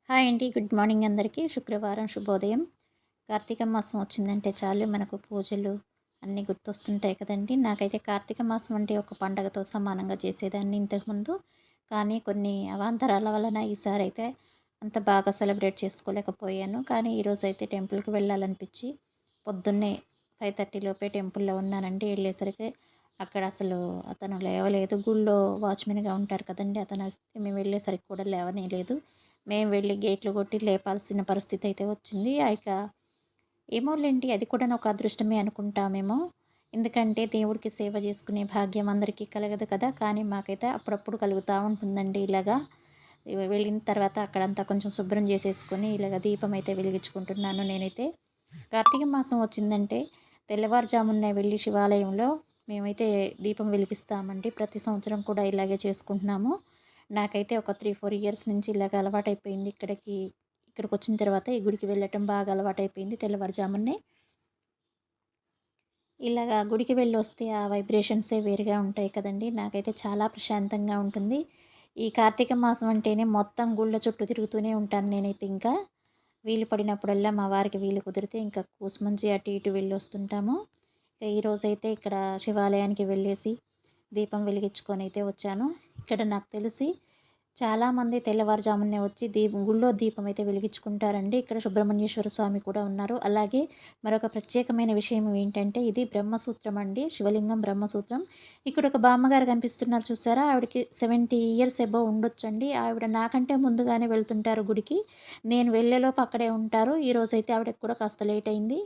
Hi అండి. Good morning అందరికీ. శుక్రవారం శుభోదయం. కార్తీక మాసం వచ్చిందంటే చాలు మనకు పూజలు అన్నీ గుర్తొస్తుంటాయి కదండీ! నాకైతే కార్తీక మాసం అంటే ఒక పండగతో సమానంగా చేసేదాన్ని ఇంతకుముందు. కానీ కొన్ని అవాంతరాల వలన ఈసారైతే అంత బాగా సెలబ్రేట్ చేసుకోలేకపోయాను. కానీ ఈరోజైతే టెంపుల్‌కి వెళ్ళాలనిపించి పొద్దున్నే 5:30 లోపే టెంపుల్‌లో ఉన్నానండి. వెళ్ళేసరికి అక్కడ అసలు అతను లేవలేదు. గుళ్ళో వాచ్‌మెన్‌గా ఉంటారు కదండీ! మేము వెళ్ళేసరికి కూడా లేవనీయలేదు. మేము వెళ్లి గేట్లు కొట్టి లేపాల్సిన పరిస్థితి అయితే వచ్చింది. ఏమోలెండి, అది కూడా ఒక అదృష్టమే అనుకుంటామేమో. ఎందుకంటే దేవుడికి సేవ చేసుకునే భాగ్యం అందరికీ కలగదు కదా! కానీ మాకైతే అప్పుడప్పుడు కలుగుతా ఉంటుందండి ఇలాగా. వెళ్ళిన తర్వాత అక్కడంతా కొంచెం శుభ్రం చేసేసుకొని ఇలాగ దీపం అయితే వెలిగించుకుంటున్నాను నేనైతే. కార్తీక మాసం వచ్చిందంటే తెల్లవారుజామునే వెళ్ళి శివాలయంలో మేమైతే దీపం వెలిగిస్తామండి. ప్రతి సంవత్సరం కూడా ఇలాగే చేసుకుంటున్నాము. నాకైతే ఒక 3, 4 ఇయర్స్ నుంచి ఇలాగ అలవాటైపోయింది. ఇక్కడికొచ్చిన తర్వాత ఈ గుడికి వెళ్ళటం బాగా అలవాటైపోయింది తెల్లవారుజామునే. ఇలాగా గుడికి వెళ్ళొస్తే ఆ వైబ్రేషన్సే వేరుగా ఉంటాయి కదండీ! నాకైతే చాలా ప్రశాంతంగా ఉంటుంది. ఈ కార్తీక మాసం అంటేనే మొత్తం గుళ్ళ చుట్టూ తిరుగుతూనే ఉంటాను నేనైతే ఇంకా. వీలు పడినప్పుడల్లా మా వారికి వీలు కుదిరితే ఇంకా కూసుమంచి అటు ఇటు వెళ్ళొస్తుంటాము. ఈరోజైతే ఇక్కడ శివాలయానికి వెళ్ళేసి దీపం వెలిగించుకొనైతే వచ్చాను. ఇక్కడ నాకు తెలిసి చాలామంది తెల్లవారుజామునే వచ్చి గుళ్ళో దీపం అయితే వెలిగించుకుంటారండి. ఇక్కడ సుబ్రహ్మణ్యేశ్వర స్వామి కూడా ఉన్నారు. అలాగే మరొక ప్రత్యేకమైన విషయం ఏంటంటే ఇది బ్రహ్మసూత్రం అండి. శివలింగం బ్రహ్మసూత్రం. ఇక్కడ ఒక బామ్మగారు కనిపిస్తున్నారు చూసారా? ఆవిడకి 70 ఇయర్స్ అబోవ్ ఉండొచ్చండి. ఆవిడ నాకంటే ముందుగానే వెళ్తుంటారు గుడికి. నేను వెళ్ళేలోపు అక్కడే ఉంటారు. ఈరోజైతే ఆవిడకి కూడా కాస్త లేట్ అయింది.